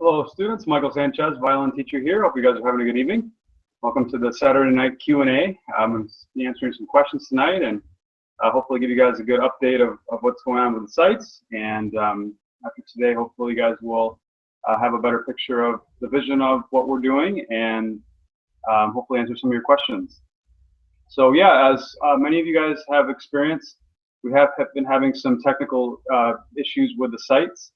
Hello students, Michael Sanchez, violin teacher here. Hope you guys are having a good evening. Welcome to the Saturday night Q&A. I'm going to be answering some questions tonight and hopefully give you guys a good update of what's going on with the sites. And after today, hopefully you guys will have a better picture of the vision of what we're doing and hopefully answer some of your questions. So yeah, as many of you guys have experienced, we have been having some technical issues with the sites.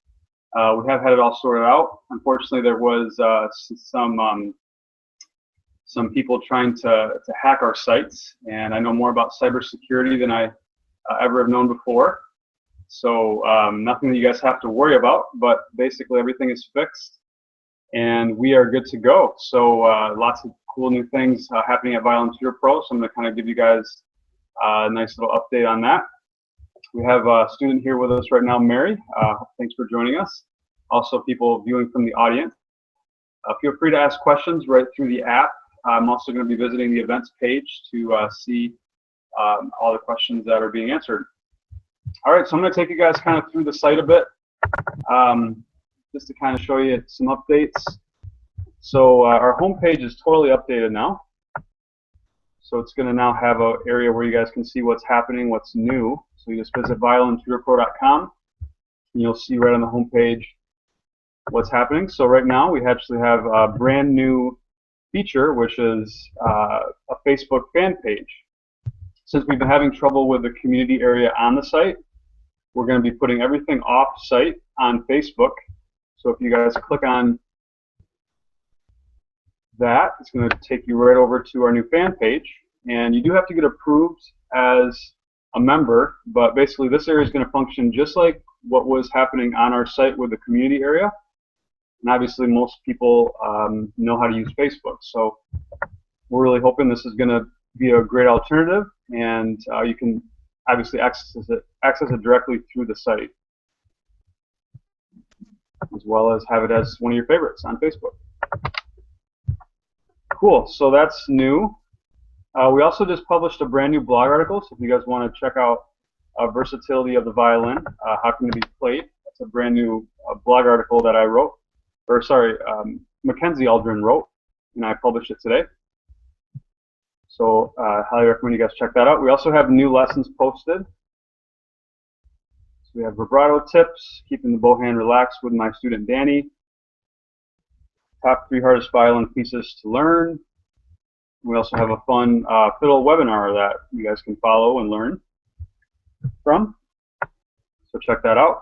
We have had it all sorted out. Unfortunately, there was some people trying to hack our sites, and I know more about cybersecurity than I ever have known before. So nothing that you guys have to worry about, but basically everything is fixed, and we are good to go. So lots of cool new things happening at Violin Tutor Pro, so I'm going to kind of give you guys a nice little update on that. We have a student here with us right now, Mary. Thanks for joining us. Also, people viewing from the audience. Feel free to ask questions right through the app. I'm also going to be visiting the events page to see all the questions that are being answered. All right, so I'm going to take you guys kind of through the site a bit, just to kind of show you some updates. So our home page is totally updated now. So it's going to now have an area where you guys can see what's happening, what's new. So you just visit violintutorpro.com, and you'll see right on the home page what's happening. So right now we actually have a brand new feature, which is a Facebook fan page. Since we've been having trouble with the community area on the site, we're going to be putting everything off-site on Facebook. So if you guys click on that, it's going to take you right over to our new fan page. And you do have to get approved as a member, but basically this area is going to function just like what was happening on our site with the community area. And obviously most people know how to use Facebook. So we're really hoping this is going to be a great alternative, and you can obviously access it directly through the site, as well as have it as one of your favorites on Facebook. Cool, so that's new. We also just published a brand new blog article, so if you guys want to check out versatility of the violin, how can it be played, that's a brand new blog article that I wrote, or sorry, Mackenzie Aldrin wrote, and I published it today. So I highly recommend you guys check that out. We also have new lessons posted. So we have vibrato tips, keeping the bow hand relaxed with my student Danny. Top 3 hardest violin pieces to learn. We also have a fun fiddle webinar that you guys can follow and learn from. So check that out.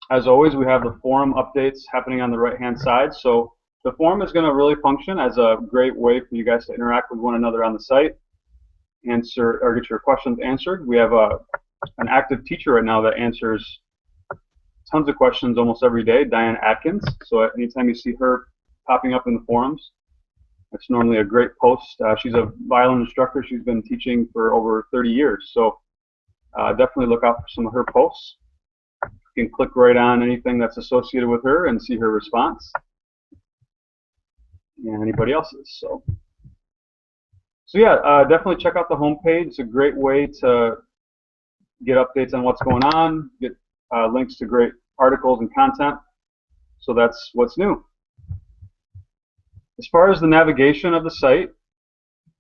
As always, we have the forum updates happening on the right-hand side. So the forum is going to really function as a great way for you guys to interact with one another on the site, answer or get your questions answered. We have an active teacher right now that answers tons of questions almost every day, Diane Atkins. So anytime you see her popping up in the forums, it's normally a great post. She's a violin instructor. She's been teaching for over 30 years. So definitely look out for some of her posts. You can click right on anything that's associated with her and see her response, and anybody else's. So yeah, definitely check out the homepage. It's a great way to get updates on what's going on, get links to great articles and content. So that's what's new. As far as the navigation of the site,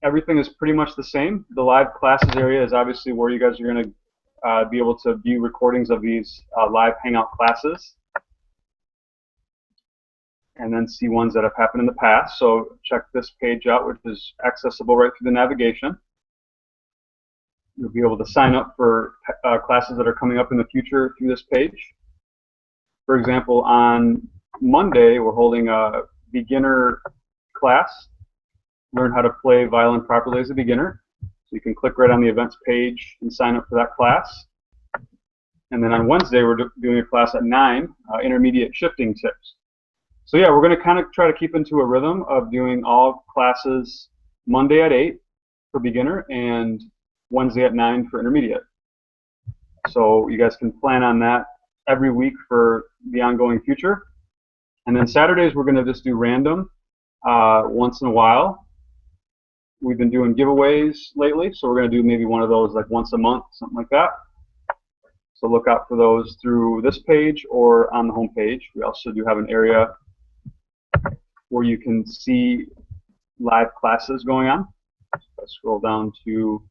everything is pretty much the same. The live classes area is obviously where you guys are going to be able to view recordings of these live Hangout classes, and then see ones that have happened in the past. So check this page out, which is accessible right through the navigation. You'll be able to sign up for classes that are coming up in the future through this page. For example, on Monday, we're holding a beginner class, learn how to play violin properly as a beginner. So you can click right on the events page and sign up for that class. And then on Wednesday, we're doing a class at 9, intermediate shifting tips. So yeah, we're going to kind of try to keep into a rhythm of doing all classes Monday at 8 for beginner and Wednesday at 9 for intermediate. So you guys can plan on that every week for the ongoing future. And then Saturdays, we're going to just do random once in a while. We've been doing giveaways lately, so we're going to do maybe one of those like once a month, something like that. So look out for those through this page or on the home page. We also do have an area where you can see live classes going on. If I scroll down to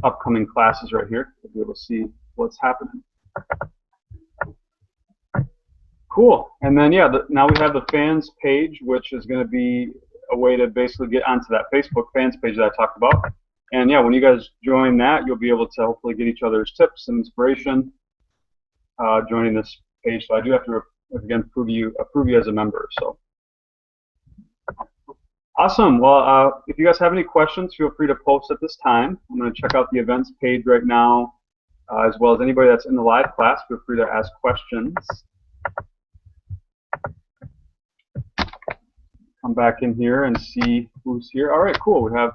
upcoming classes right here, you'll be able to see what's happening. Cool. And then, yeah, now we have the fans page, which is going to be a way to basically get onto that Facebook fans page that I talked about. And yeah, when you guys join that, you'll be able to hopefully get each other's tips and inspiration joining this page. So I do have to, again, approve you as a member. So awesome. Well, if you guys have any questions, feel free to post at this time. I'm going to check out the events page right now, as well as anybody that's in the live class. Feel free to ask questions. Come back in here and see who's here. All right, cool. We have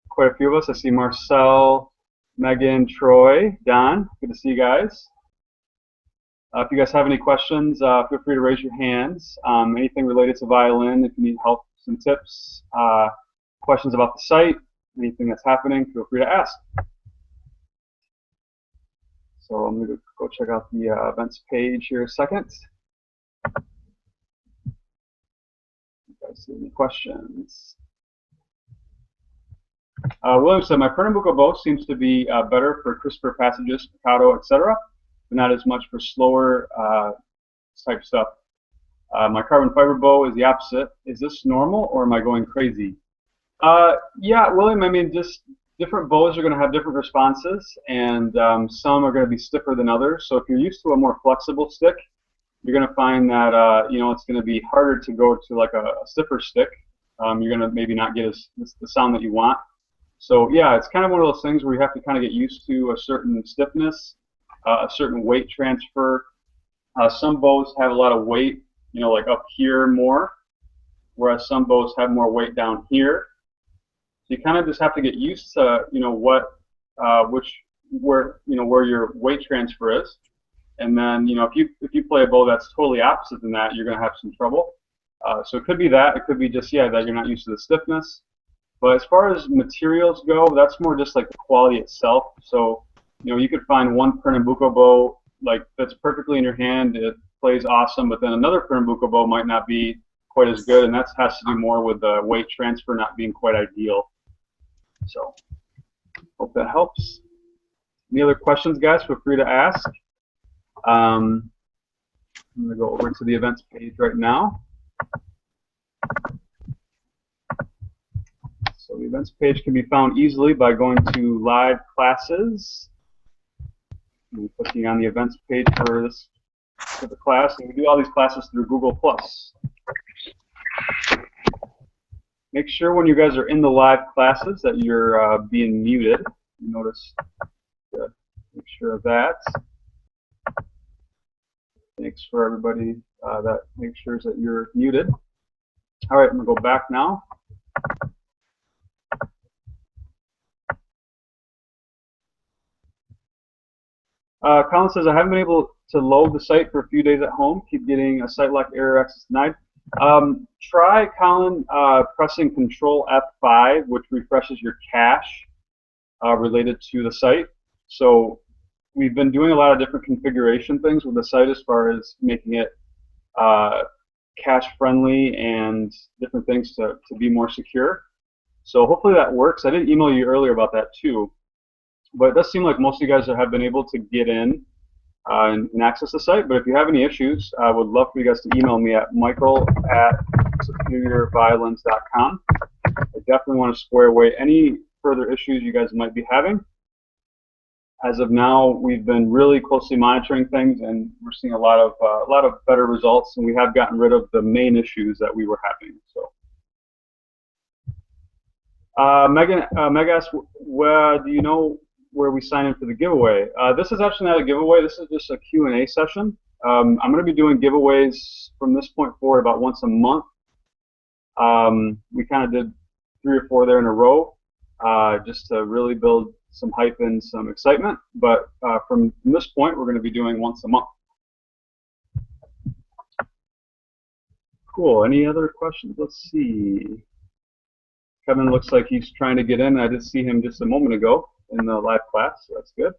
quite a few of us. I see Marcel, Megan, Troy, Don. Good to see you guys. If you guys have any questions, feel free to raise your hands. Anything related to violin, if you need help, some tips, questions about the site, anything that's happening, feel free to ask. So I'm going to go check out the events page here a second. You guys see any questions? William said, my Pernambuco bow seems to be better for crisper passages, staccato, etc., but not as much for slower type stuff. My carbon fiber bow is the opposite. Is this normal, or am I going crazy? Yeah, William, I mean, just different bows are going to have different responses, and some are going to be stiffer than others. So if you're used to a more flexible stick, you're going to find that you know, it's going to be harder to go to like a stiffer stick. You're going to maybe not get the sound that you want. So yeah, it's kind of one of those things where you have to kind of get used to a certain stiffness, a certain weight transfer. Some bows have a lot of weight, you know, like up here more, whereas some bows have more weight down here. So you kind of just have to get used to, you know, where your weight transfer is, and then, you know, if you play a bow that's totally opposite than that, you're going to have some trouble. So it could be that, it could be just, yeah, that you're not used to the stiffness. But as far as materials go, that's more just like the quality itself. So, you know, you could find one Pernambuco bow like that's perfectly in your hand, it plays awesome, but then another Pernambuco bow might not be quite as good, and that has to do more with the weight transfer not being quite ideal. So, hope that helps. Any other questions, guys? Feel free to ask. I'm going to go over to the events page right now. So the events page can be found easily by going to live classes and clicking on the events page for the class. And we do all these classes through Google+. Make sure when you guys are in the live classes that you're being muted. You notice, make sure of that. Thanks for everybody that makes sure that you're muted. All right, I'm going to go back now. Colin says, I haven't been able to load the site for a few days at home. Keep getting a site lock error access denied. Try, Colin, pressing Control F5, which refreshes your cache related to the site. So we've been doing a lot of different configuration things with the site as far as making it cache friendly and different things to be more secure. So hopefully that works. I did email you earlier about that too. But it does seem like most of you guys have been able to get in and access the site. But if you have any issues, I would love for you guys to email me at michael@superiorviolins.com. I definitely want to square away any further issues you guys might be having. As of now, we've been really closely monitoring things, and we're seeing a lot of better results, and we have gotten rid of the main issues that we were having. So. Meg asked, do you know where we sign in for the giveaway? This is actually not a giveaway. This is just a Q&A session. I'm going to be doing giveaways from this point forward about once a month. We kind of did 3 or 4 there in a row just to really build some hype and some excitement. But from this point, we're going to be doing once a month. Cool. Any other questions? Let's see. Kevin looks like he's trying to get in. I did see him just a moment ago in the live class, so that's good.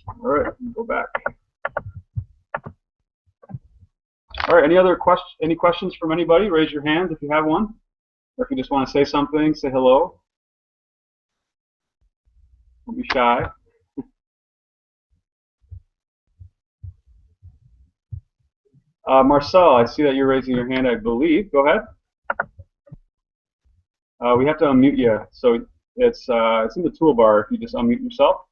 All right, go back. All right, any questions from anybody? Raise your hand if you have one. Or if you just want to say something, say hello. Don't be shy. Marcel, I see that you're raising your hand, I believe. Go ahead. We have to unmute you, so it's in the toolbar if you just unmute yourself.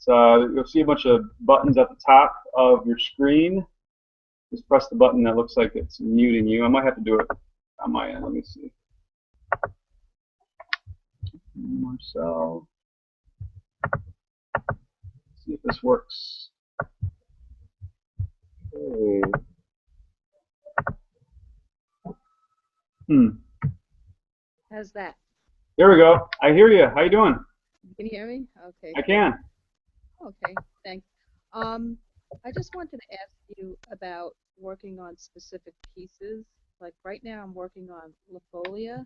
You'll see a bunch of buttons at the top of your screen. Just press the button that looks like it's muting you. I might have to do it on my end. Let me see. Marcel. See if this works. Okay. How's that? There we go. I hear you. How you doing? Can you hear me? Okay. I can. Okay, thanks. I just wanted to ask you about working on specific pieces. Like right now I'm working on La Folia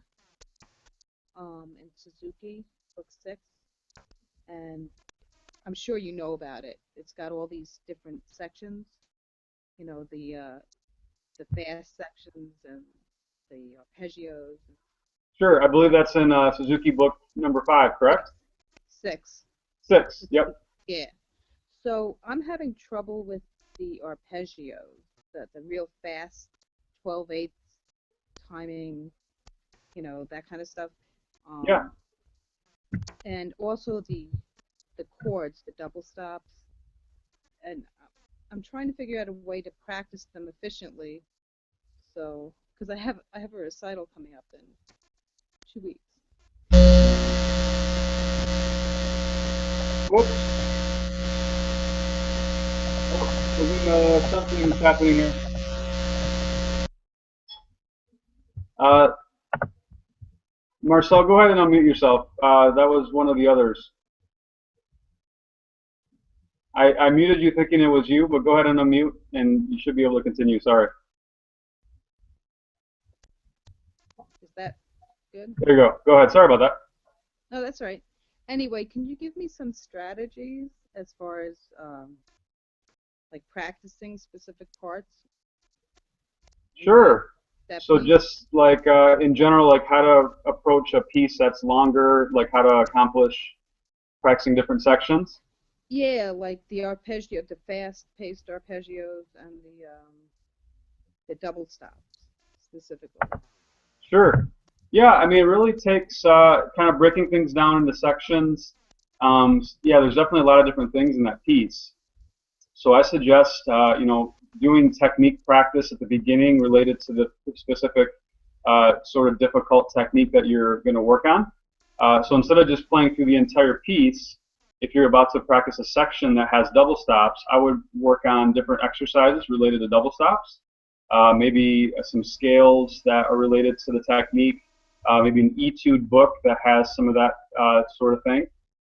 in Suzuki, book 6, and I'm sure you know about it. It's got all these different sections, you know, the fast sections and the arpeggios. Sure. I believe that's in Suzuki book number 5, correct? 6. 6. Yep. Yeah. So I'm having trouble with the arpeggios, the real fast 12/8 timing, you know, that kind of stuff. Yeah. And also the chords, the double stops, and I'm trying to figure out a way to practice them efficiently. So, because I have a recital coming up in 2 weeks. Whoops. Oh, something's happening here. Marcel, go ahead and unmute yourself. That was one of the others. I muted you thinking it was you, but go ahead and unmute, and you should be able to continue. Sorry. Is that good? There you go. Go ahead. Sorry about that. No, that's right. Anyway, can you give me some strategies as far as like practicing specific parts? Sure. So piece? just like in general, like how to approach a piece that's longer, like how to accomplish practicing different sections? Yeah, like the arpeggio, the fast-paced arpeggios and the double stops specifically. Sure. Yeah, I mean, it really takes kind of breaking things down into sections. Yeah, there's definitely a lot of different things in that piece. So I suggest, you know, doing technique practice at the beginning related to the specific sort of difficult technique that you're going to work on. So instead of just playing through the entire piece, if you're about to practice a section that has double stops, I would work on different exercises related to double stops. Maybe some scales that are related to the technique, maybe an etude book that has some of that sort of thing,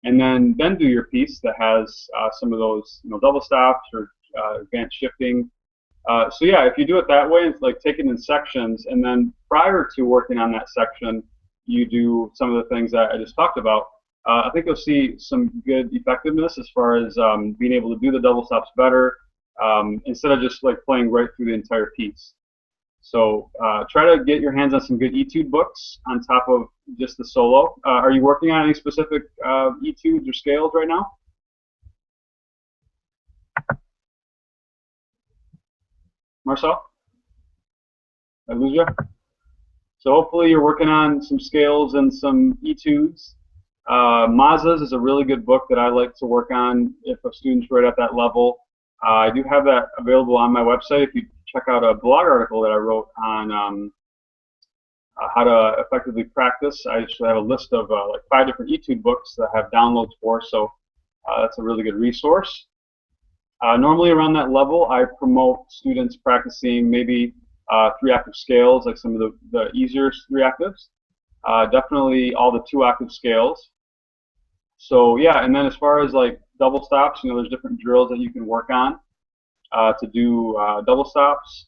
and then do your piece that has some of those, you know, double stops or advanced shifting. So yeah, if you do it that way, it's like take it in sections, and then prior to working on that section, you do some of the things that I just talked about. I think you'll see some good effectiveness as far as being able to do the double stops better, instead of just like playing right through the entire piece. So try to get your hands on some good etude books on top of just the solo. Are you working on any specific etudes or scales right now? Marcel? Did I lose you? So hopefully you're working on some scales and some etudes. Mazas is a really good book that I like to work on if a student's right at that level. I do have that available on my website. If you check out a blog article that I wrote on how to effectively practice, I actually have a list of like 5 different etude books that I have downloads for, so that's a really good resource. Normally around that level, I promote students practicing maybe 3-octave scales, like some of the easier 3 octaves. Definitely all the 2-octave scales. So yeah, and then as far as like double stops, you know, there's different drills that you can work on to do double stops.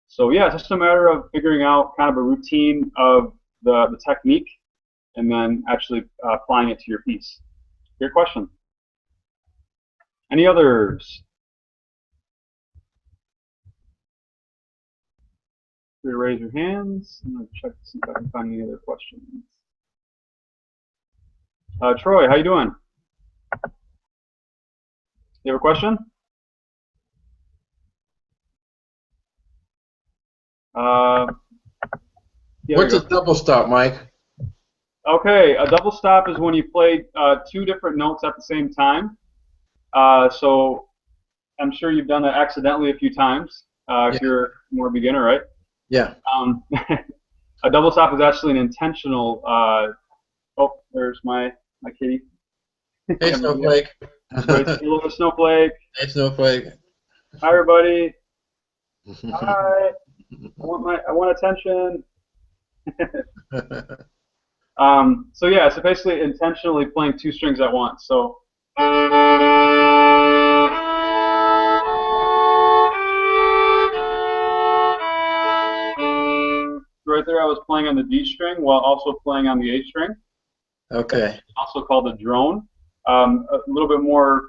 So yeah, it's just a matter of figuring out kind of a routine of the technique and then actually applying it to your piece. Great question. Any others? free to raise your hands. I'm going to check to see if I can find any other questions. Troy, how you doing? You have a question? Yeah, What's a double stop, Mike? Okay, a double stop is when you play two different notes at the same time. So I'm sure you've done that accidentally a few times if you're more beginner, right? Yeah. A double stop is actually an intentional. Oh, there's my kitty. Hey, Snowflake. Hello, Snowflake. Hey, Snowflake. Hi, everybody. Hi. I want attention. So yeah, so basically intentionally playing two strings at once. So right there I was playing on the D string while also playing on the A string. Okay. Also called a drone. A little bit more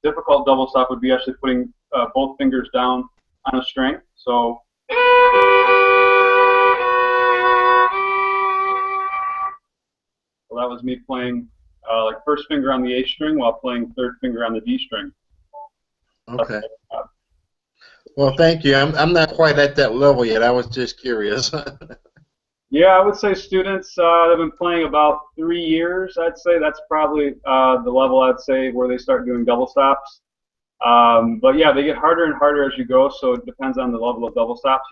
difficult double stop would be actually putting both fingers down on a string. So that was me playing like first finger on the A string while playing third finger on the D string. Okay. Well, thank you. I'm not quite at that level yet. I was just curious. Yeah, I would say students that have been playing about 3 years, I'd say that's probably the level I'd say where they start doing double stops. But yeah, they get harder and harder as you go, so it depends on the level of double stops.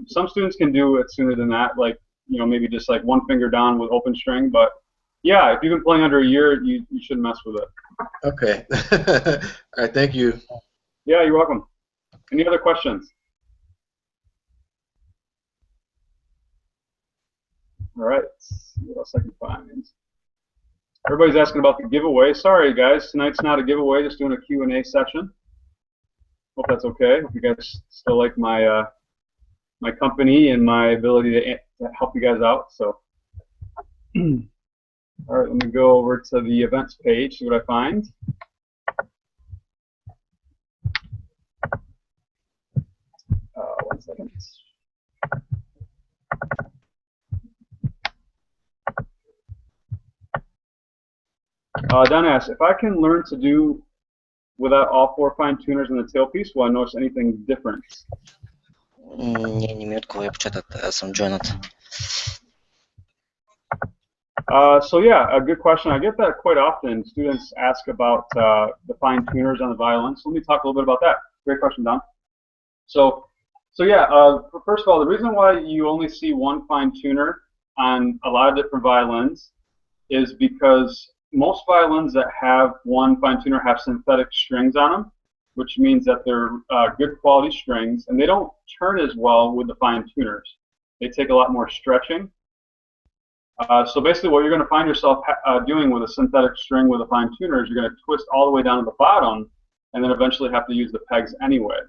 Some students can do it sooner than that, like maybe just like one finger down with open string. But yeah, if you've been playing under a year, you shouldn't mess with it. Okay. All right. Thank you. Yeah, you're welcome. Any other questions? All right, let's see what else I can find. Everybody's asking about the giveaway. Sorry, guys, tonight's not a giveaway, just doing a Q&A session. Hope that's okay. Hope you guys still like my my company and my ability to help you guys out. So, all right, let me go over to the events page, see what I find. One second. Don asks, if I can learn to do without all 4 fine tuners in the tailpiece, will I notice anything different? Не, не mute го, я почетат, съм joinat. So yeah, a good question. I get that quite often. Students ask about the fine tuners on the violin. So let me talk a little bit about that. Great question, Don. So yeah, first of all, the reason why you only see one fine tuner on a lot of different violins is because most violins that have one fine tuner have synthetic strings on them, which means that they're good quality strings, and they don't turn as well with the fine tuners. They take a lot more stretching. So basically what you're going to find yourself doing with a synthetic string with a fine tuner is you're going to twist all the way down to the bottom and then eventually have to use the pegs anyway.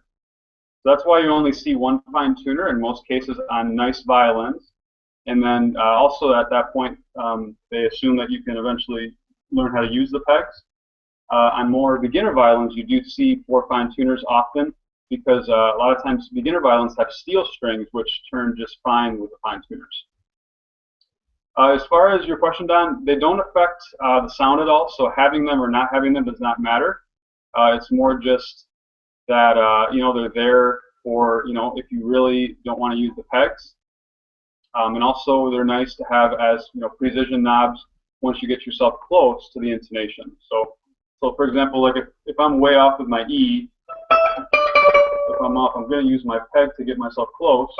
So that's why you only see one fine tuner in most cases on nice violins. And then also at that point, they assume that you can eventually learn how to use the pegs. On more beginner violins, you do see 4 fine tuners often because a lot of times beginner violins have steel strings which turn just fine with the fine tuners. As far as your question, Don, they don't affect the sound at all, so having them or not having them does not matter. It's more just that they're there for if you really don't want to use the pegs, and also they're nice to have as precision knobs once you get yourself close to the intonation. So for example, like if I'm way off with my E, if I'm off, I'm going to use my peg to get myself close.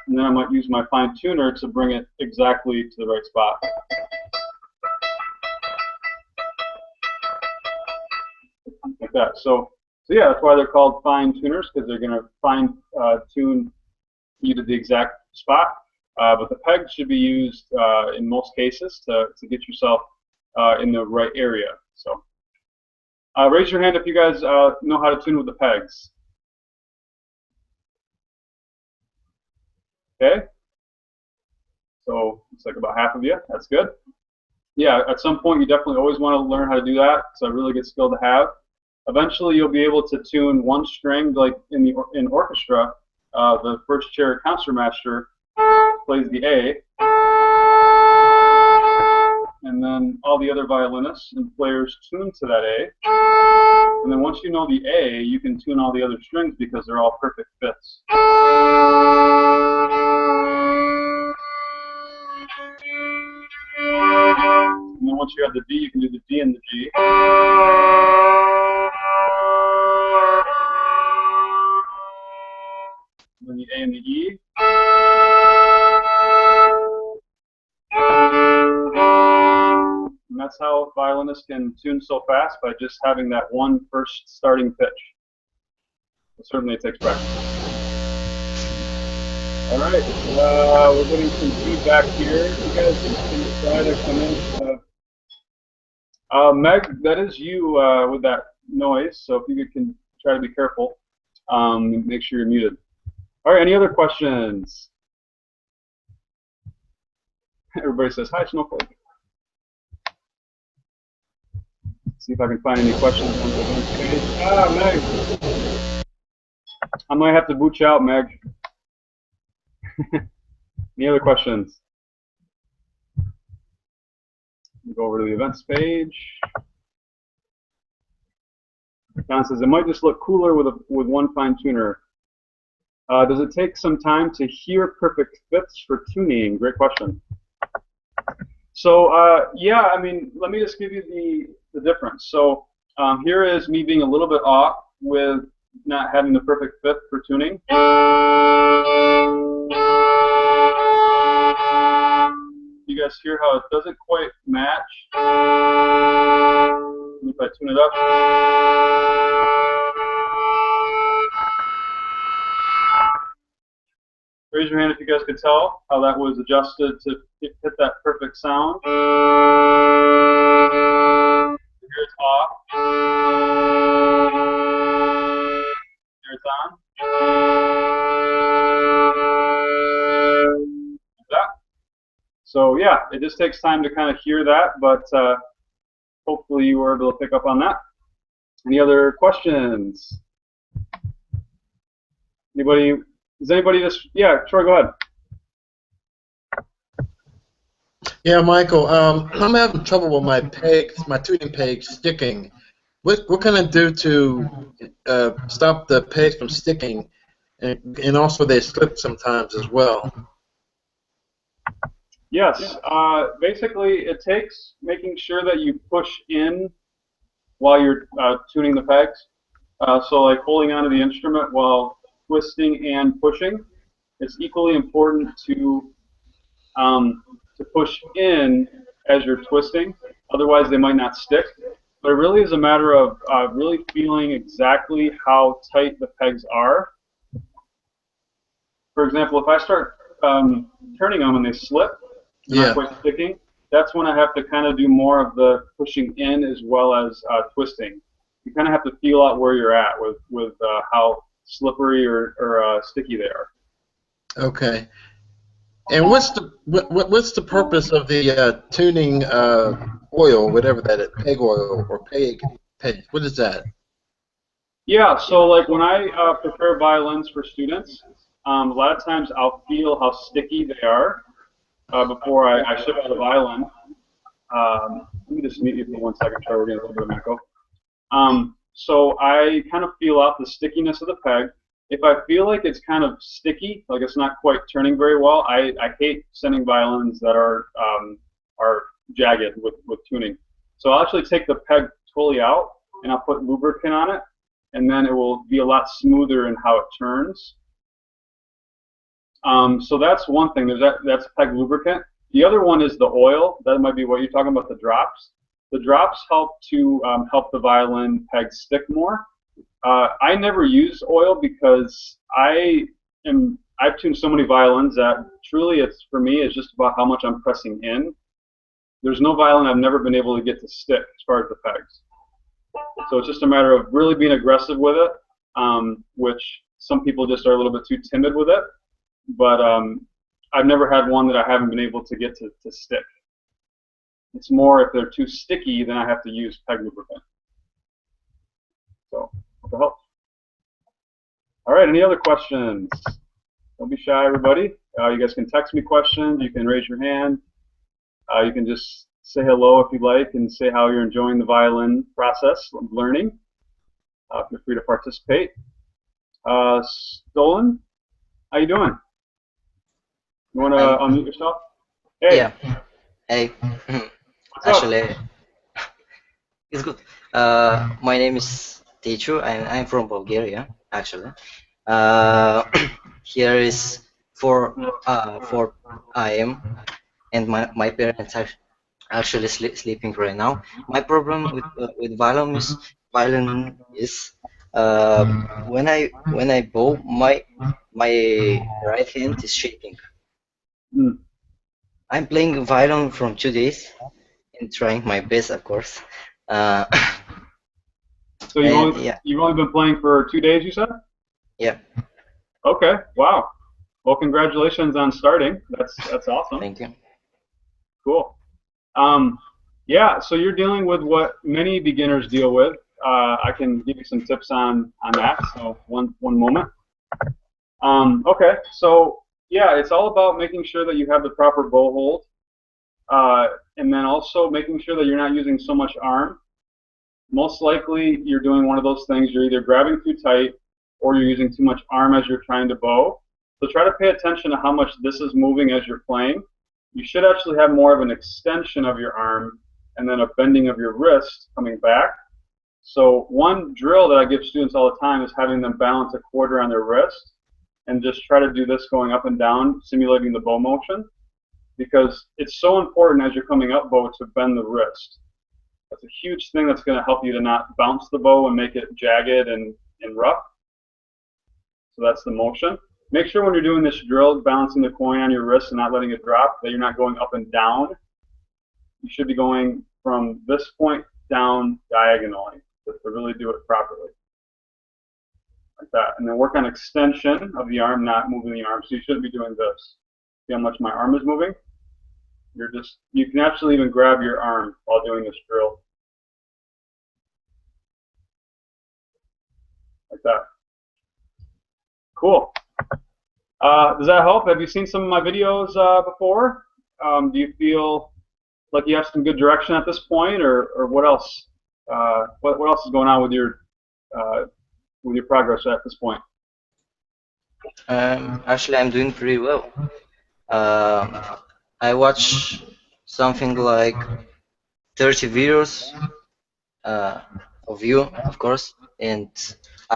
And then I might use my fine tuner to bring it exactly to the right spot. Like that. So yeah, that's why they're called fine tuners, because they're going to fine tune you to the exact spot. But the peg should be used in most cases to get yourself in the right area. So raise your hand if you guys know how to tune with the pegs. Okay, so it's like about half of you. That's good. Yeah, at some point you definitely always want to learn how to do that. It's a really good skill to have. Eventually, you'll be able to tune one string, like in orchestra. The first chair concertmaster plays the A, and then all the other violinists and players tune to that A. And then once you know the A, you can tune all the other strings because they're all perfect fits. And then once you have the D, you can do the D and the G. And then the A and the E. And that's how violinists can tune so fast, by just having that one first starting pitch. But certainly it takes practice. All right, we're getting some feedback here. You guys can try to come in. Meg, that is you with that noise, so if you can try to be careful, make sure you're muted. All right, any other questions? Everybody says, hi, Snowflake. See if I can find any questions on the page. Ah, Meg. I might have to boot you out, Meg. Any other questions? Go over to the events page. Don says, it might just look cooler with one fine tuner. Does it take some time to hear perfect fits for tuning? Great question. So yeah, I mean, let me just give you the difference. So here is me being a little bit off with not having the perfect fit for tuning. You guys hear how it doesn't quite match? If I tune it up. Raise your hand if you guys could tell how that was adjusted to hit that perfect sound. Here it's off. Here it's on. Like that. So yeah, it just takes time to kind of hear that, but hopefully you were able to pick up on that. Any other questions? Anybody? Does anybody just, yeah, Troy, go ahead. Yeah, Michael, I'm having trouble with my pegs, my tuning peg sticking. What can I do to stop the pegs from sticking? And also they slip sometimes as well. Yes, basically it takes making sure that you push in while you're tuning the pegs. So like holding onto the instrument while twisting and pushing. It's equally important to push in as you're twisting. Otherwise, they might not stick. But it really is a matter of really feeling exactly how tight the pegs are. For example, if I start turning them and they slip, they're not quite sticking, that's when I have to kind of do more of the pushing in as well as twisting. You kind of have to feel out where you're at with how slippery or sticky they are. Okay. And what's the purpose of the tuning oil, whatever that is, peg oil or peg? What is that? Yeah, so like when I prepare violins for students, a lot of times I'll feel how sticky they are before I ship out a violin. Let me just mute you for 1 second, Trevor. We're getting a little bit of echo. So I kind of feel out the stickiness of the peg. If I feel like it's kind of sticky, like it's not quite turning very well, I hate sending violins that are jagged with tuning. So I'll actually take the peg totally out and I'll put lubricant on it, and then it will be a lot smoother in how it turns. So that's one thing. That's peg lubricant. The other one is the oil. That might be what you're talking about, the drops. The drops help to help the violin peg stick more. I never use oil because I've tuned so many violins that truly for me it's just about how much I'm pressing in. There's no violin I've never been able to get to stick as far as the pegs. So it's just a matter of really being aggressive with it, which some people just are a little bit too timid with it. But I've never had one that I haven't been able to get to stick. It's more if they're too sticky, then I have to use peg lubricant. So hope it helps. All right, any other questions? Don't be shy, everybody. You guys can text me questions. You can raise your hand. You can just say hello if you'd like and say how you're enjoying the violin process of learning. Feel free to participate. Stolen, how you doing? You want to unmute yourself? Hey. Yeah. Hey. What's up? Actually, it's good. My name is Teacher, and I'm from Bulgaria. Actually, here is 4 a.m. and my parents are actually sleeping right now. My problem with violin is when I bow, my right hand is shaking. Mm. I'm playing violin from 2 days and trying my best, of course. Uh, So and yeah, you've only been playing for 2 days, you said? yeah. Okay. Wow. Well, congratulations on starting. That's awesome. Thank you. Cool. Yeah. So you're dealing with what many beginners deal with. I can give you some tips on that. So one moment. Okay. So yeah, it's all about making sure that you have the proper bow hold, and then also making sure that you're not using so much arm. Most likely, you're doing one of those things. You're either grabbing too tight, or you're using too much arm as you're trying to bow. So try to pay attention to how much this is moving as you're playing. You should actually have more of an extension of your arm and then a bending of your wrist coming back. So one drill that I give students all the time is having them balance a quarter on their wrist and just try to do this going up and down, simulating the bow motion, because it's so important as you're coming up bow to bend the wrist. That's a huge thing that's going to help you to not bounce the bow and make it jagged and rough. So that's the motion. Make sure when you're doing this drill, balancing the coin on your wrist and not letting it drop, that you're not going up and down. You should be going from this point down diagonally to really do it properly. Like that. And then work on extension of the arm, not moving the arm. So you shouldn't be doing this. See how much my arm is moving? You can actually even grab your arm while doing this drill. Like that. Cool. Does that help? Have you seen some of my videos before? Do you feel like you have some good direction at this point, or what else? What else is going on with your progress at this point? Actually, I'm doing pretty well. I watch something like 30 videos of you, of course, and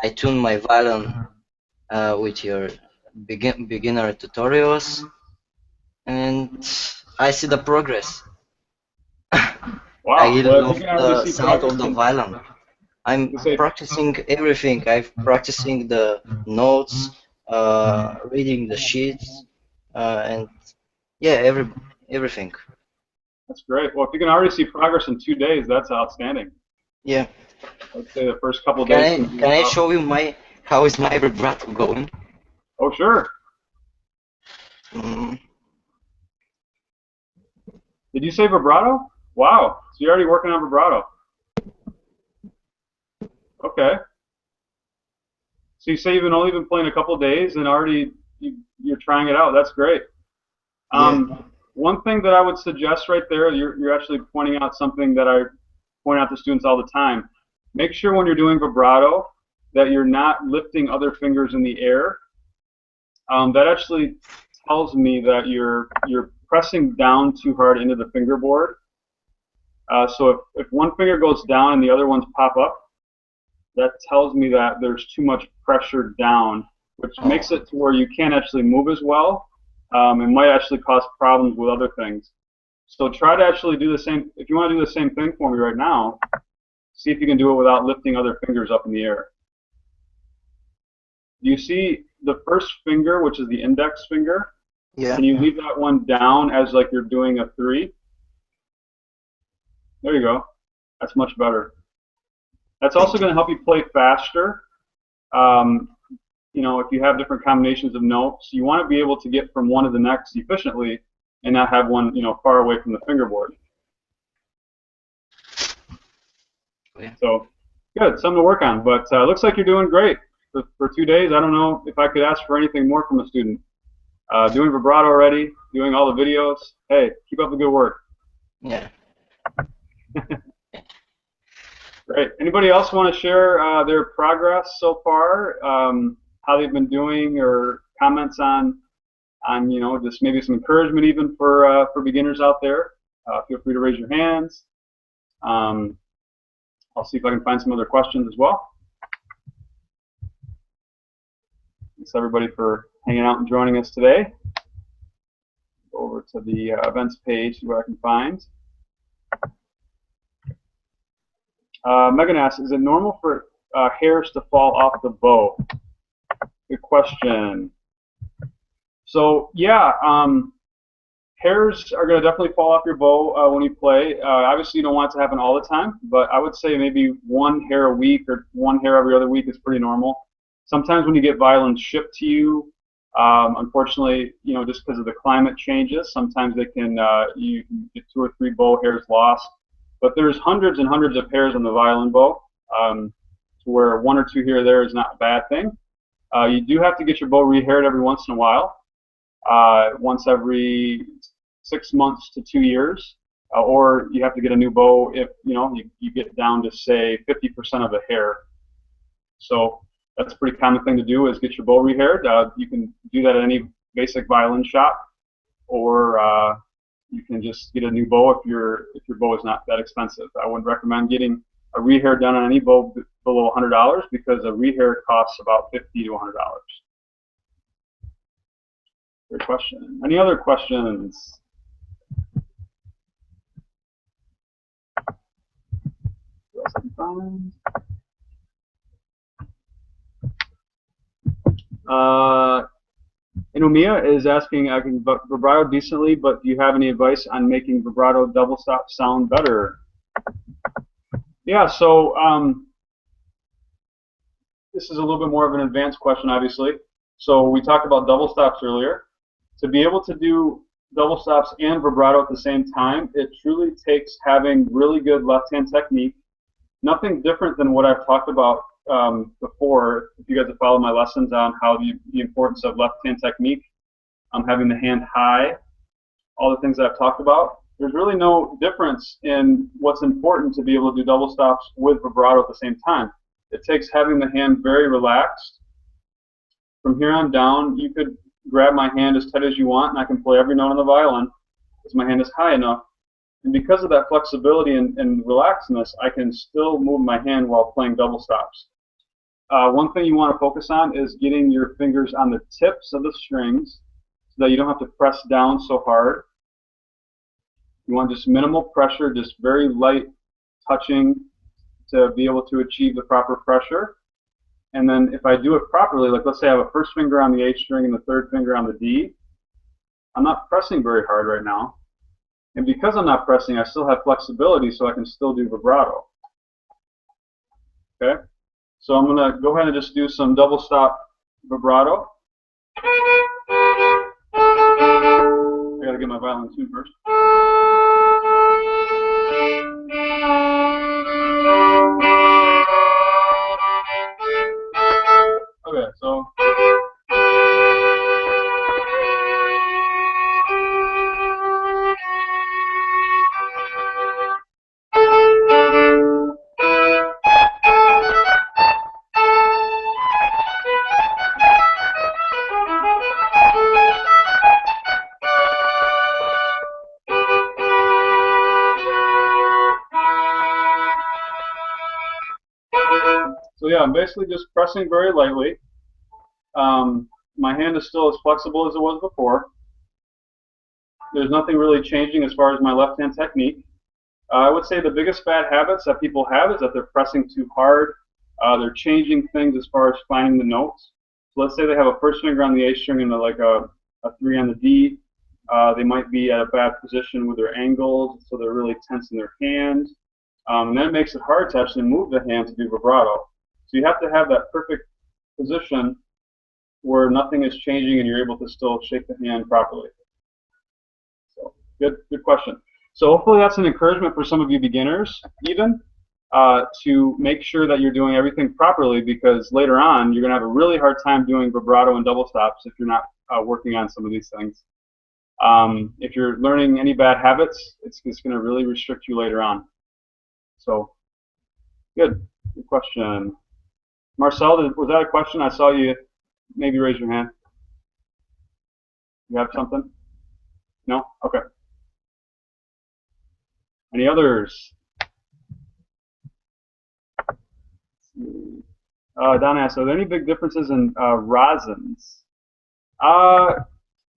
I tune my violin with your beginner tutorials, and I see the progress. Wow. I really Well, if love you can already the see sound progress, of the violin. I'm you say, practicing everything. I'm practicing the notes, reading the sheets, and yeah, everything. that's great. Well, if you can already see progress in 2 days, that's outstanding. Yeah. I'd say the first couple of Can days I can be can I tough. show you how is my vibrato going? Oh, sure. Mm, Did you say vibrato? Wow. So you're already working on vibrato. Okay. So you say you've only been playing a couple of days and already you're trying it out. That's great. yeah. One thing that I would suggest right there, you're actually pointing out something that I point out to students all the time. Make sure when you're doing vibrato that you're not lifting other fingers in the air. That actually tells me that you're pressing down too hard into the fingerboard. So if one finger goes down and the other ones pop up, that tells me that there's too much pressure down, which makes it to where you can't actually move as well. It might actually cause problems with other things. So try to actually do the same. If you want to do the same thing for me right now, see if you can do it without lifting other fingers up in the air. Do you see the first finger, which is the index finger? Yeah. Can you leave that one down as like you're doing a 3? There you go. That's much better. That's also going to help you play faster. You know, if you have different combinations of notes, you want to be able to get from one to the next efficiently and not have one, you know, far away from the fingerboard. Yeah. So Good, something to work on. But looks like you're doing great for 2 days. I don't know if I could ask for anything more from a student. Doing vibrato already, doing all the videos. Hey, keep up the good work. Yeah. Great. Anybody else want to share their progress so far? How they've been doing, or comments on you know, just maybe some encouragement even for beginners out there? Feel free to raise your hands. I'll see if I can find some other questions as well. Thanks everybody for hanging out and joining us today. Go over to the events page, see what I can find. Megan asks, is it normal for hairs to fall off the bow? Good question. So yeah, hairs are going to definitely fall off your bow when you play. Obviously, you don't want it to happen all the time, but I would say maybe one hair a week or one hair every other week is pretty normal. Sometimes when you get violins shipped to you, unfortunately, you know, just because of the climate changes, sometimes they can you can get 2 or 3 bow hairs lost. But there's hundreds and hundreds of hairs on the violin bow, to where 1 or 2 here or there is not a bad thing. You do have to get your bow rehaired every once in a while, once every 6 months to 2 years, or you have to get a new bow if you know you get down to say 50% of the hair. So that's a pretty common thing to do, is get your bow rehaired. You can do that at any basic violin shop, or you can just get a new bow if your bow is not that expensive. I would recommend getting a rehair done on any bow below $100, because a rehair costs about $50 to $100. Great question. Any other questions? What else I can find? Inomiya is asking, I can vibrato decently, but do you have any advice on making vibrato double stop sound better? Yeah, so this is a little bit more of an advanced question, obviously. So we talked about double stops earlier. To be able to do double stops and vibrato at the same time, it truly takes having really good left-hand technique. Nothing different than what I've talked about before. If you guys have followed my lessons on how the importance of left-hand technique, having the hand high, all the things that I've talked about, there's really no difference in what's important to be able to do double stops with vibrato at the same time. It takes having the hand very relaxed. From here on down, you could grab my hand as tight as you want, and I can play every note on the violin because my hand is high enough. And because of that flexibility and relaxedness, I can still move my hand while playing double stops. One thing you want to focus on is getting your fingers on the tips of the strings so that you don't have to press down so hard. You want just minimal pressure, just very light touching to be able to achieve the proper pressure. And then if I do it properly, like let's say I have a first finger on the H string and the third finger on the D, I'm not pressing very hard right now. And because I'm not pressing, I still have flexibility, so I can still do vibrato. Okay? So I'm going to go ahead and just do some double stop vibrato. I got to get my violin tuned first. Okay, so yeah, I'm basically just pressing very lightly. My hand is still as flexible as it was before. There's nothing really changing as far as my left-hand technique. I would say the biggest bad habits that people have is that they're pressing too hard. They're changing things as far as finding the notes. So let's say they have a first finger on the A string and like a 3 on the D. They might be at a bad position with their angles, so they're really tensing their hand. And then it makes it hard to actually move the hand to do vibrato. So you have to have that perfect position where nothing is changing and you're able to still shake the hand properly. So good question. So hopefully that's an encouragement for some of you beginners even. to make sure that you're doing everything properly, because later on you're going to have a really hard time doing vibrato and double stops if you're not working on some of these things. If you're learning any bad habits, it's going to really restrict you later on. So, good question. Marcel, was that a question? I saw you maybe raise your hand. You have something? No? Okay. Any others? Don asked, are there any big differences in rosins?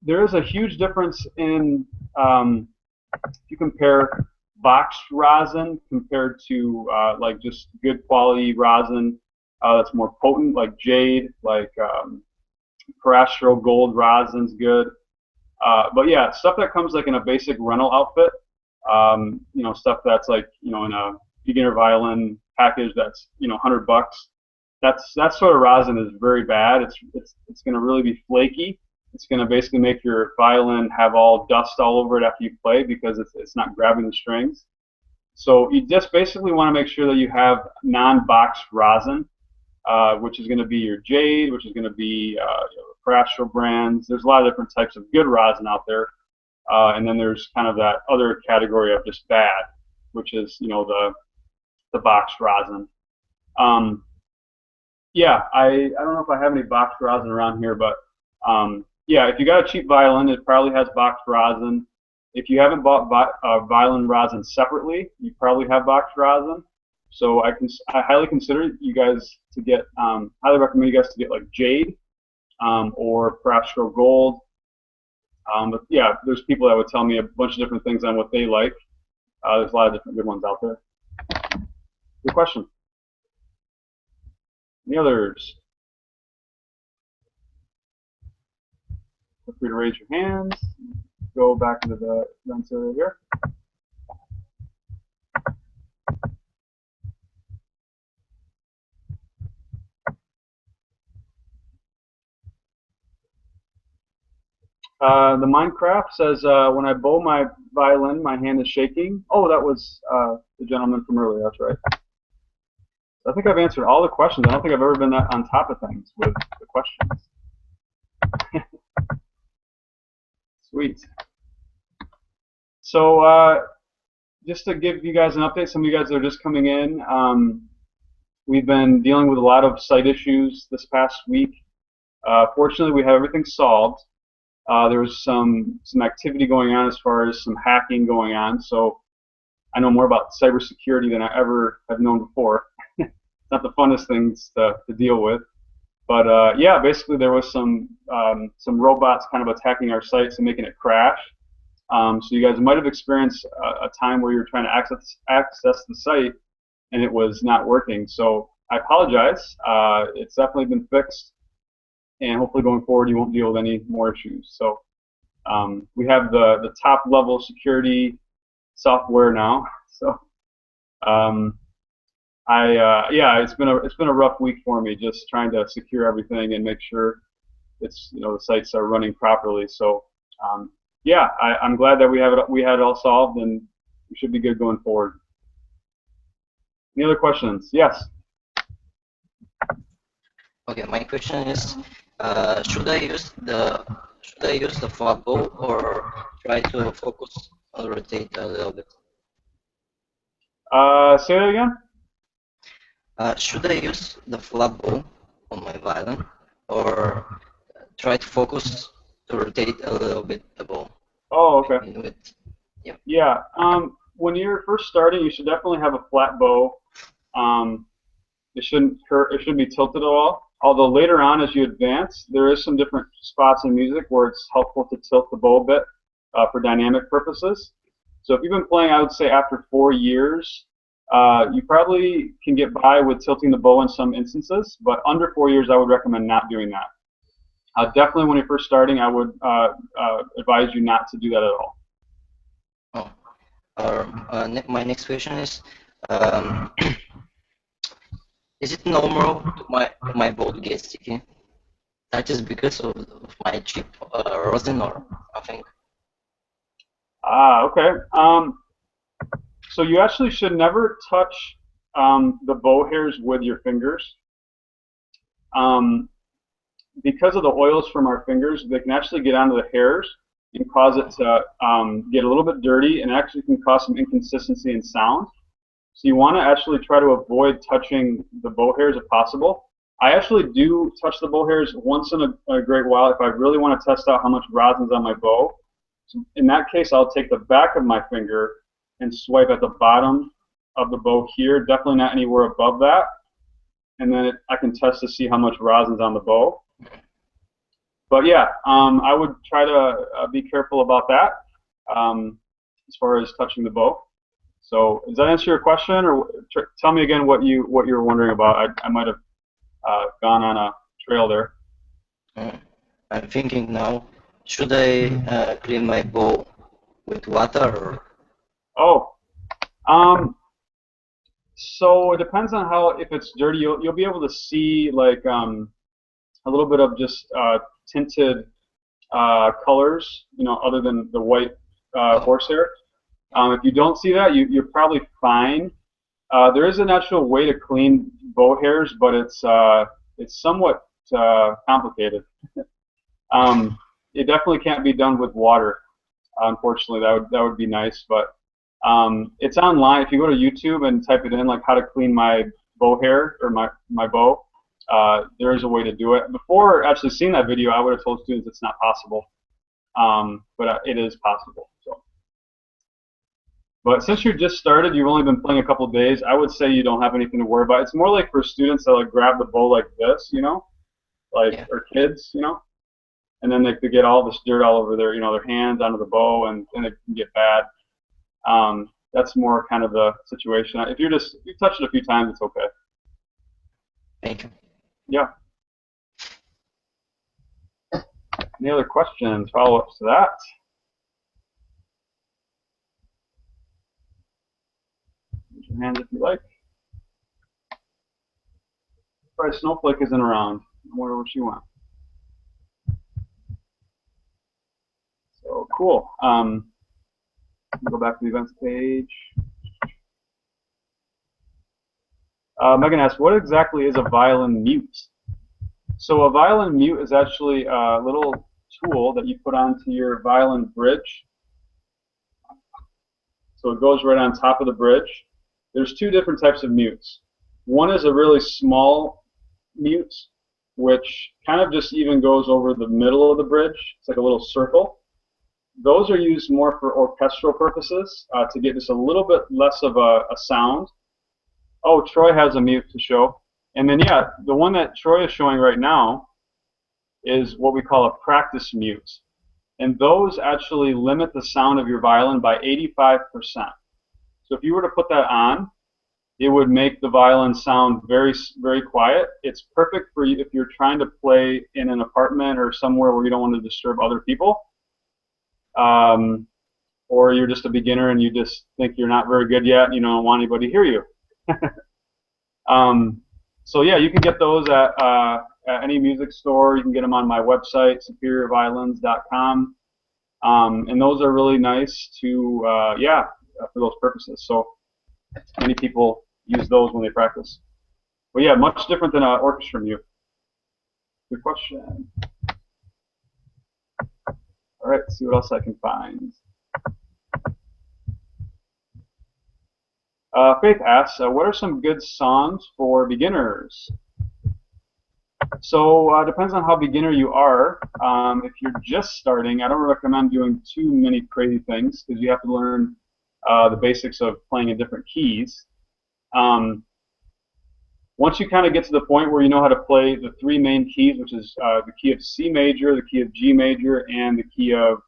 There is a huge difference in, if you compare boxed rosin compared to like just good quality rosin that's more potent, like jade, like Parastro gold rosin's good. But yeah, stuff that comes like in a basic rental outfit, you know, stuff that's like, you know, in a beginner violin package that's, you know, $100. That sort of rosin is very bad. It's going to really be flaky. It's going to basically make your violin have all dust all over it after you play because it's not grabbing the strings. So you just basically want to make sure that you have non-boxed rosin, which is going to be your jade, which is going to be Parastro brands. There's a lot of different types of good rosin out there, and then there's kind of that other category of just bad, which is, you know, the boxed rosin. Yeah, I don't know if I have any boxed rosin around here, but yeah, if you got a cheap violin, it probably has boxed rosin. If you haven't bought violin rosin separately, you probably have boxed rosin. So I highly consider you guys to get, highly recommend you guys to get like jade or Parastro gold. But yeah, there's people that would tell me a bunch of different things on what they like. There's a lot of different good ones out there. Good question. Any others? Feel free to raise your hands. Go back into the events area here. The Minecraft says, when I bow my violin, my hand is shaking. Oh, that was the gentleman from earlier. That's right. I think I've answered all the questions. I don't think I've ever been that on top of things with the questions. Sweet. So just to give you guys an update, some of you guys that are just coming in, we've been dealing with a lot of site issues this past week. Fortunately, we have everything solved. There was some activity going on as far as some hacking going on, so I know more about cybersecurity than I ever have known before. It's not the funnest things to deal with, but yeah, basically there was some robots kind of attacking our sites and making it crash. So you guys might have experienced a time where you were trying to access the site and it was not working. So I apologize. It's definitely been fixed, and hopefully going forward you won't deal with any more issues. So we have the top level security software now. So yeah, it's been a rough week for me, just trying to secure everything and make sure it's, you know, the sites are running properly. So yeah, I'm glad that we had it all solved, and we should be good going forward. Any other questions? Yes. Okay, my question is, should I use the flat bow or try to focus or rotate a little bit? Say that again. Should I use the flat bow on my violin or try to focus to rotate a little bit the bow? Oh, okay. Yeah. Yeah. When you're first starting, you should definitely have a flat bow. It shouldn't hurt. It shouldn't be tilted at all. Although later on, as you advance, there is some different spots in music where it's helpful to tilt the bow a bit for dynamic purposes. So if you've been playing, I would say after 4 years, you probably can get by with tilting the bow in some instances, but under 4 years, I would recommend not doing that. Definitely when you're first starting, I would advise you not to do that at all. Oh. My next question is, is it normal to my bow to get sticky? That is because of my cheap rosin or something? Okay. So you actually should never touch the bow hairs with your fingers. Because of the oils from our fingers, they can actually get onto the hairs and cause it to get a little bit dirty, and actually can cause some inconsistency in sound. So you want to actually try to avoid touching the bow hairs if possible. I actually do touch the bow hairs once in a great while if I really want to test out how much rosin's on my bow. So in that case, I'll take the back of my finger and swipe at the bottom of the bow here, definitely not anywhere above that. And then I can test to see how much rosin's on the bow. But yeah, I would try to be careful about that as far as touching the bow. So does that answer your question, or tell me again what you were wondering about? I might have gone on a trail there. I'm thinking now, should I clean my bow with water? Or? Oh, so it depends on how. If it's dirty, you'll be able to see like a little bit of just tinted colors, other than the white horsehair. If you don't see that, you're probably fine. There is an actual way to clean bow hairs, but it's somewhat complicated. It definitely can't be done with water. Unfortunately, that would be nice, but it's online. If you go to YouTube and type it in, like how to clean my bow hair or my bow, there is a way to do it. Before actually seeing that video, I would have told students it's not possible, but it is possible. So. But since you just started, you've only been playing a couple of days, I would say you don't have anything to worry about. It's more like for students that like grab the bow like this, or kids, and then they could get all this dirt all over their, their hands onto the bow, and it can get bad. That's more kind of the situation. If you touch it a few times, it's okay. Thank you. Yeah. Any other questions, follow-ups to that? Raise your hand if you like. Probably Snowflake isn't around. I wonder what she went. So cool. Go back to the events page. Megan asks, what exactly is a violin mute? So a violin mute is actually a little tool that you put onto your violin bridge. So it goes right on top of the bridge. There's two different types of mutes. One is a really small mute, which kind of just even goes over the middle of the bridge. It's like a little circle. Those are used more for orchestral purposes to get just a little bit less of a sound. Oh, Troy has a mute to show. And then, yeah, the one that Troy is showing right now is what we call a practice mute. And those actually limit the sound of your violin by 85%. So if you were to put that on, it would make the violin sound very, very quiet. It's perfect for you if you're trying to play in an apartment or somewhere where you don't want to disturb other people. Or you're just a beginner and you just think you're not very good yet and you don't want anybody to hear you. So yeah, you can get those at any music store. You can get them on my website, superiorviolins.com. And those are really nice to, for those purposes. So many people use those when they practice. But yeah, much different than an orchestra mute. Good question. All right, let's see what else I can find. Faith asks, what are some good songs for beginners? So depends on how beginner you are. If you're just starting, I don't recommend doing too many crazy things because you have to learn the basics of playing in different keys. Once you kind of get to the point where you know how to play the three main keys, which is the key of C major, the key of G major, and the key of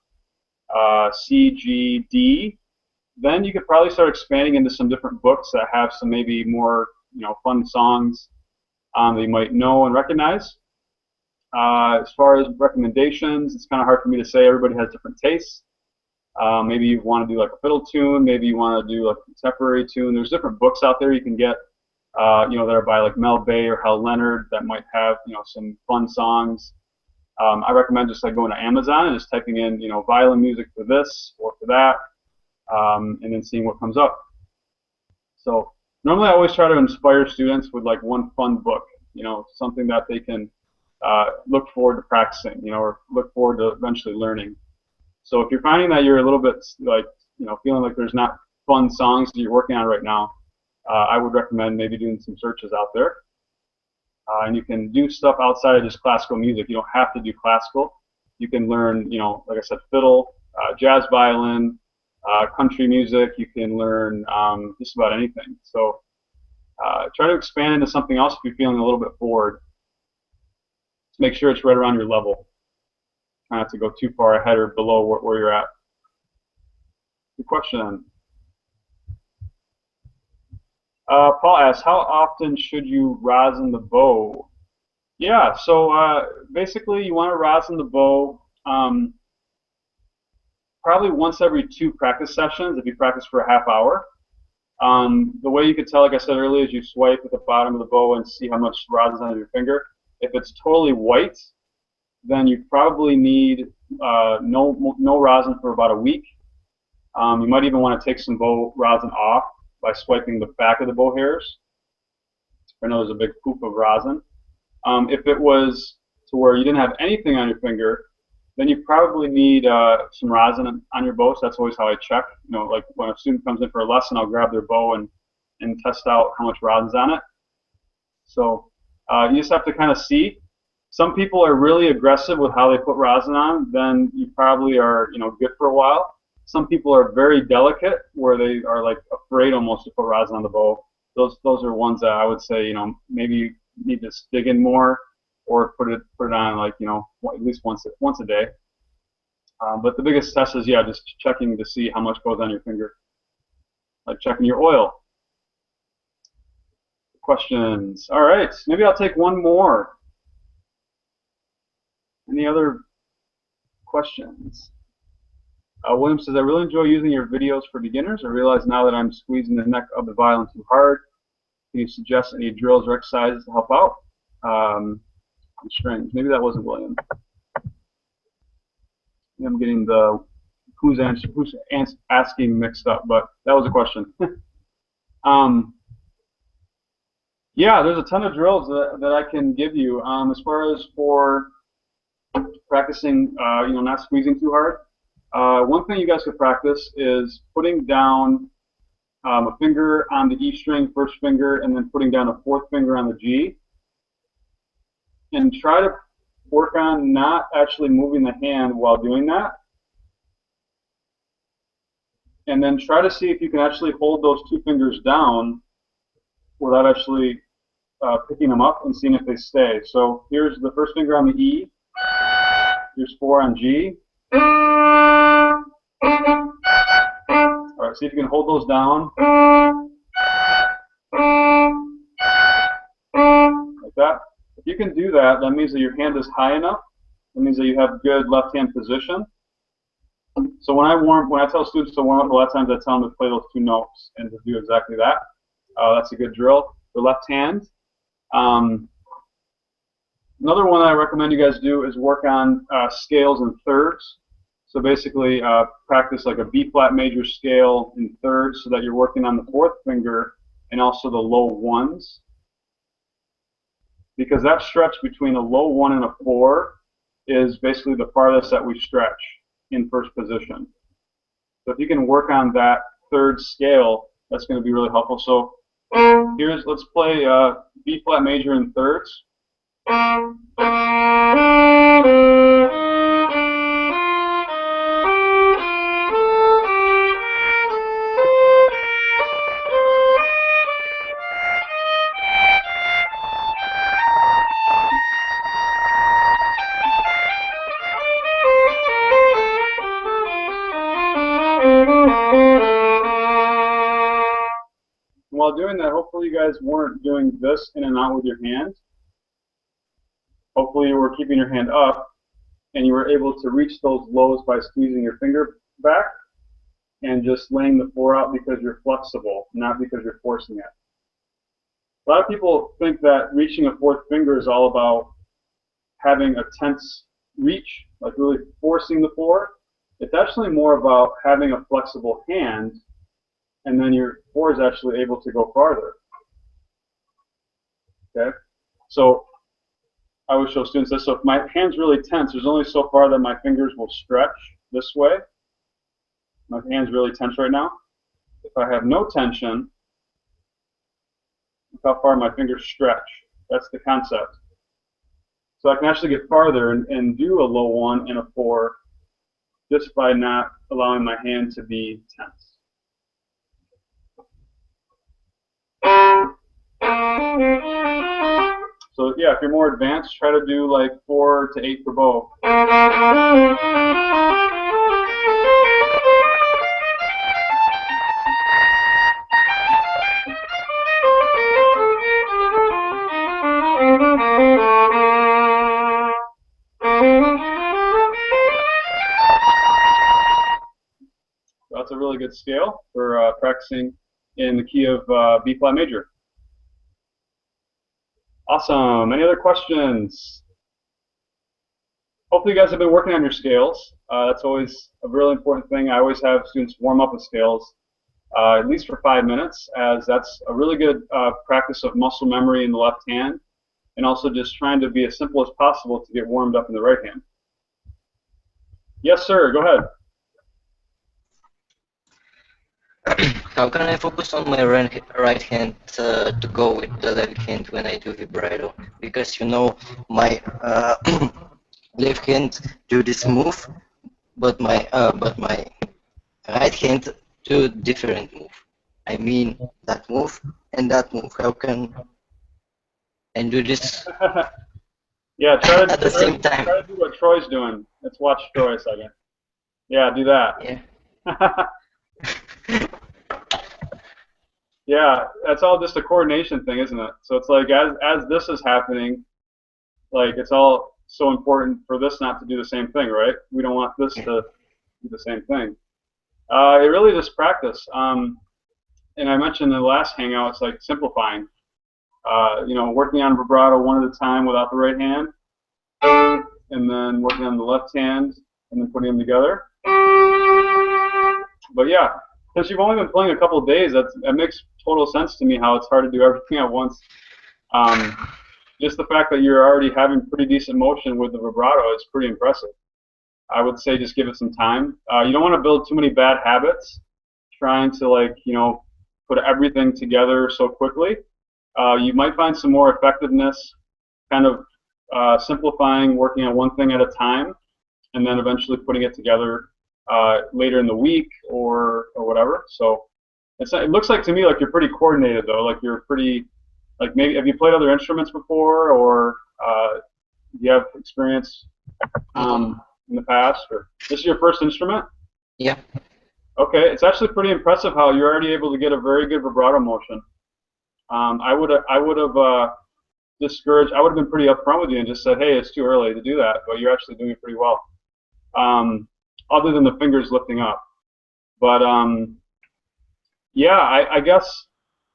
C, G, D, then you could probably start expanding into some different books that have some maybe more fun songs that you might know and recognize. As far as recommendations, it's kind of hard for me to say. Everybody has different tastes. Maybe you want to do like a fiddle tune. Maybe you want to do like a contemporary tune. There's different books out there you can get, that are by like Mel Bay or Hal Leonard that might have some fun songs. I recommend just like going to Amazon and just typing in violin music for this or for that, and then seeing what comes up. So Normally, I always try to inspire students with like one fun book, you know, something that they can look forward to practicing, you know, or look forward to eventually learning. So if you're finding that you're a little bit like, you know, feeling like there's not fun songs that you're working on right now, I would recommend maybe doing some searches out there. And you can do stuff outside of just classical music. You don't have to do classical. You can learn, you know, like I said, fiddle, jazz violin, country music. You can learn just about anything. So try to expand into something else if you're feeling a little bit bored. Just make sure it's right around your level. Try not to go too far ahead or below where you're at. Good question. Paul asks, how often should you rosin the bow? Yeah, so basically you want to rosin the bow probably once every 2 practice sessions if you practice for a half hour. The way you could tell, like I said earlier, is you swipe at the bottom of the bow and see how much rosin is on your finger. If it's totally white, then you probably need no rosin for about a week. You might even want to take some bow rosin off by swiping the back of the bow hairs. I know there's a big poop of rosin. If it was to where you didn't have anything on your finger, then you probably need some rosin on your bow. So that's always how I check. You know, like when a student comes in for a lesson, I'll grab their bow and test out how much rosin's on it. So you just have to kind of see. Some people are really aggressive with how they put rosin on. Then you probably are, you know, good for a while. Some people are very delicate, where they are like afraid almost to put rosin on the bow. Those are ones that I would say, you know, maybe you need to dig in more, or put it on like, you know, at least once a day. But the biggest test is, yeah, just checking to see how much goes on your finger, like checking your oil. Questions? All right, maybe I'll take one more. Any other questions? William says, I really enjoy using your videos for beginners. I realize now that I'm squeezing the neck of the violin too hard. Can you suggest any drills or exercises to help out? Strings. Maybe that wasn't William. I'm getting the who's asking mixed up, but that was a question. Yeah, there's a ton of drills that I can give you. As far as for practicing, you know, not squeezing too hard. One thing you guys could practice is putting down a finger on the E string, first finger, and then putting down a 4th finger on the G. And try to work on not actually moving the hand while doing that. And then try to see if you can actually hold those 2 fingers down without actually picking them up and seeing if they stay. So here's the first finger on the E. Here's 4 on G. All right, see if you can hold those down. Like that. If you can do that, that means that your hand is high enough. That means that you have good left hand position. So when I tell students to warm up, a lot of times I tell them to play those 2 notes and to do exactly that. That's a good drill. The left hand. Another one that I recommend you guys do is work on scales and thirds. So basically practice like a B flat major scale in thirds so that you're working on the 4th finger and also the low 1s. Because that stretch between a low 1 and a 4 is basically the farthest that we stretch in first position. So if you can work on that 3rd scale, that's going to be really helpful. So let's play B flat major in thirds. While doing that, hopefully you guys weren't doing this in and out with your hand. Hopefully you were keeping your hand up and you were able to reach those lows by squeezing your finger back and just laying the 4 out because you're flexible, not because you're forcing it. A lot of people think that reaching a 4th finger is all about having a tense reach, like really forcing the 4. It's actually more about having a flexible hand and then your 4 is actually able to go farther. Okay, so I always show students this. So if my hand's really tense, there's only so far that my fingers will stretch this way. My hand's really tense right now. If I have no tension, look how far my fingers stretch. That's the concept. So I can actually get farther and do a low 1 and a 4 just by not allowing my hand to be tense. So yeah, if you're more advanced, try to do like 4 to 8 for bow. So that's a really good scale for practicing in the key of B flat major. Awesome. Any other questions? Hopefully you guys have been working on your scales. That's always a really important thing. I always have students warm up with scales, at least for 5 minutes, as that's a really good practice of muscle memory in the left hand, and also just trying to be as simple as possible to get warmed up in the right hand. Yes, sir. Go ahead. How can I focus on my right hand to go with the left hand when I do vibrato? Because you know my left hand do this move, but my right hand do different move. I mean that move and that move. How can I do this Yeah, try at the same time? to do what Troy's doing. Let's watch Troy a second. Yeah, do that. Yeah. Yeah, that's all just a coordination thing, isn't it? So it's like as this is happening, like it's all so important for this not to do the same thing, right? We don't want this to do the same thing. It really just practice. And I mentioned in the last Hangout, it's like simplifying. You know, working on vibrato one at a time without the right hand, and then working on the left hand, and then putting them together. But yeah, since you've only been playing a couple of days, that makes total sense to me how it's hard to do everything at once. Just the fact that you're already having pretty decent motion with the vibrato is pretty impressive. I would say just give it some time. You don't want to build too many bad habits, trying to like, you know, put everything together so quickly. You might find some more effectiveness kind of simplifying, working on one thing at a time, and then eventually putting it together later in the week or whatever. So it looks like to me like you're pretty coordinated though. Like you're pretty, like maybe have you played other instruments before, or do you have experience in the past, or this is your first instrument? Yeah. Okay, it's actually pretty impressive how you're already able to get a very good vibrato motion. I would have discouraged. I would have been pretty upfront with you and just said, hey, it's too early to do that, but you're actually doing it pretty well. Other than the fingers lifting up. But yeah, I guess,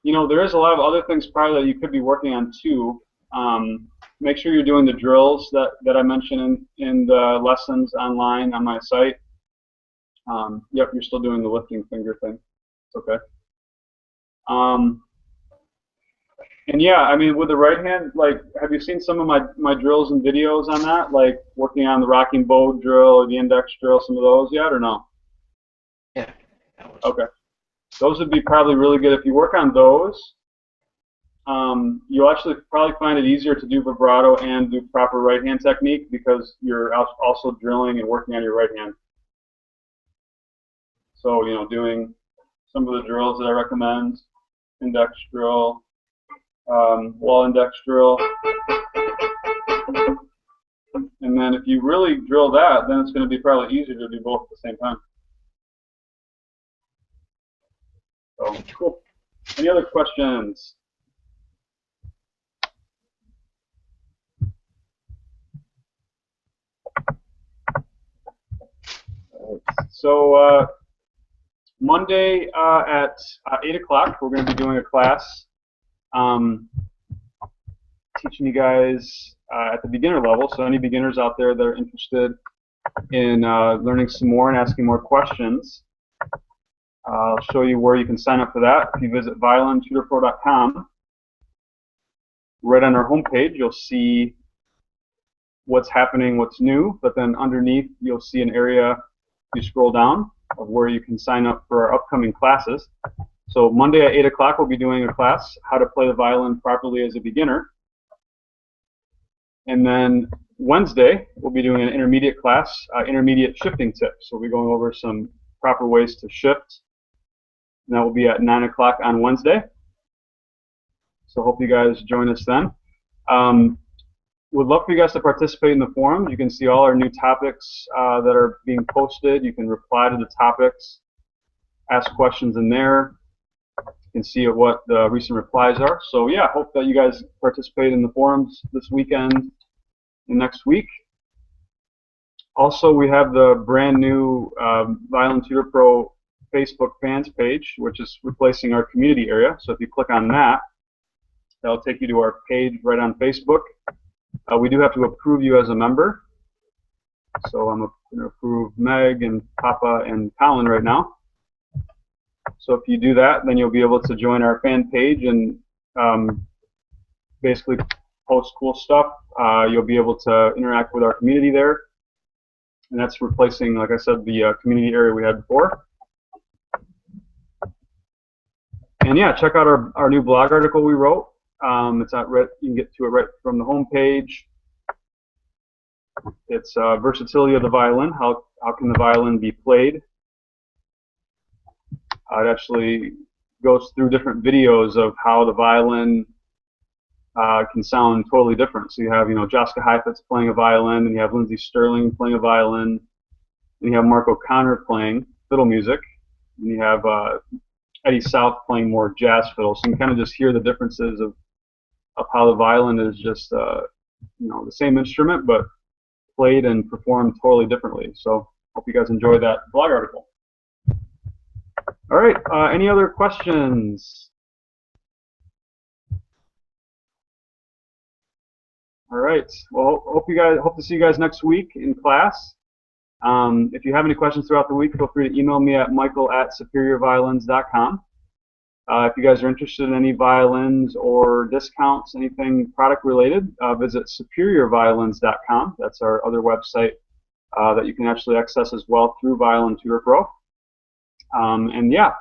you know, there is a lot of other things probably that you could be working on too. Make sure you're doing the drills that I mentioned in the lessons online on my site. Yep, you're still doing the lifting finger thing. It's okay. And yeah, I mean, with the right hand, like, have you seen some of my drills and videos on that? Like working on the rocking bow drill or the index drill, some of those yet, or no? Yeah. Okay. Those would be probably really good. If you work on those, you'll actually probably find it easier to do vibrato and do proper right hand technique because you're also drilling and working on your right hand. So, you know, doing some of the drills that I recommend, index drill, wall index drill. And then if you really drill that, then it's going to be probably easier to do both at the same time. So, cool. Any other questions? So Monday at 8 o'clock, we're going to be doing a class teaching you guys at the beginner level. So any beginners out there that are interested in learning some more and asking more questions, I'll show you where you can sign up for that. If you visit violintutorpro.com, right on our homepage, you'll see what's happening, what's new, but then underneath you'll see an area, if you scroll down, of where you can sign up for our upcoming classes. So Monday at 8 o'clock we'll be doing a class, how to play the violin properly as a beginner. And then Wednesday we'll be doing an intermediate class, intermediate shifting tips. So we'll be going over some proper ways to shift. And that will be at 9 o'clock on Wednesday. So hope you guys join us then. Would love for you guys to participate in the forum. You can see all our new topics that are being posted. You can reply to the topics, ask questions in there. You can see what the recent replies are. So yeah, hope that you guys participate in the forums this weekend and next week. Also, we have the brand new Violin Tutor Pro Facebook fans page, which is replacing our community area. So if you click on that, that'll take you to our page right on Facebook. We do have to approve you as a member. So I'm going to approve Meg and Papa and Colin right now. So if you do that, then you'll be able to join our fan page and basically post cool stuff. You'll be able to interact with our community there. And that's replacing, like I said, the community area we had before. And yeah, check out our new blog article we wrote. It's at you can get to it right from the home page. It's versatility of the violin. How can the violin be played? It actually goes through different videos of how the violin can sound totally different. So you have, Joska Heifetz playing a violin, and you have Lindsey Sterling playing a violin, and you have Mark O'Connor playing fiddle music, and you have Eddie South playing more jazz fiddle. So you can kind of just hear the differences of how the violin is just the same instrument, but played and performed totally differently. So hope you guys enjoyed that blog article. All right, any other questions? All right, well, hope to see you guys next week in class. If you have any questions throughout the week, feel free to email me at michael@superiorviolins.com. If you guys are interested in any violins or discounts, anything product related, visit superiorviolins.com. That's our other website that you can actually access as well through Violin Tutor Pro. And yeah,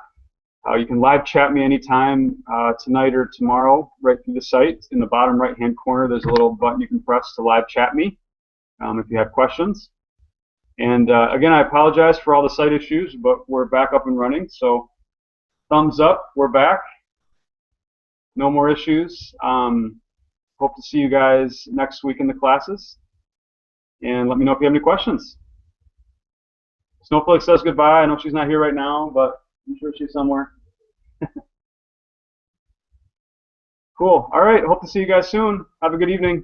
you can live chat me anytime tonight or tomorrow right through the site. In the bottom right hand corner there's a little button you can press to live chat me if you have questions. And again, I apologize for all the site issues, but we're back up and running. So thumbs up, we're back. No more issues. Hope to see you guys next week in the classes. And let me know if you have any questions. Snowflake says goodbye. I know she's not here right now, but I'm sure she's somewhere. Cool. All right. Hope to see you guys soon. Have a good evening.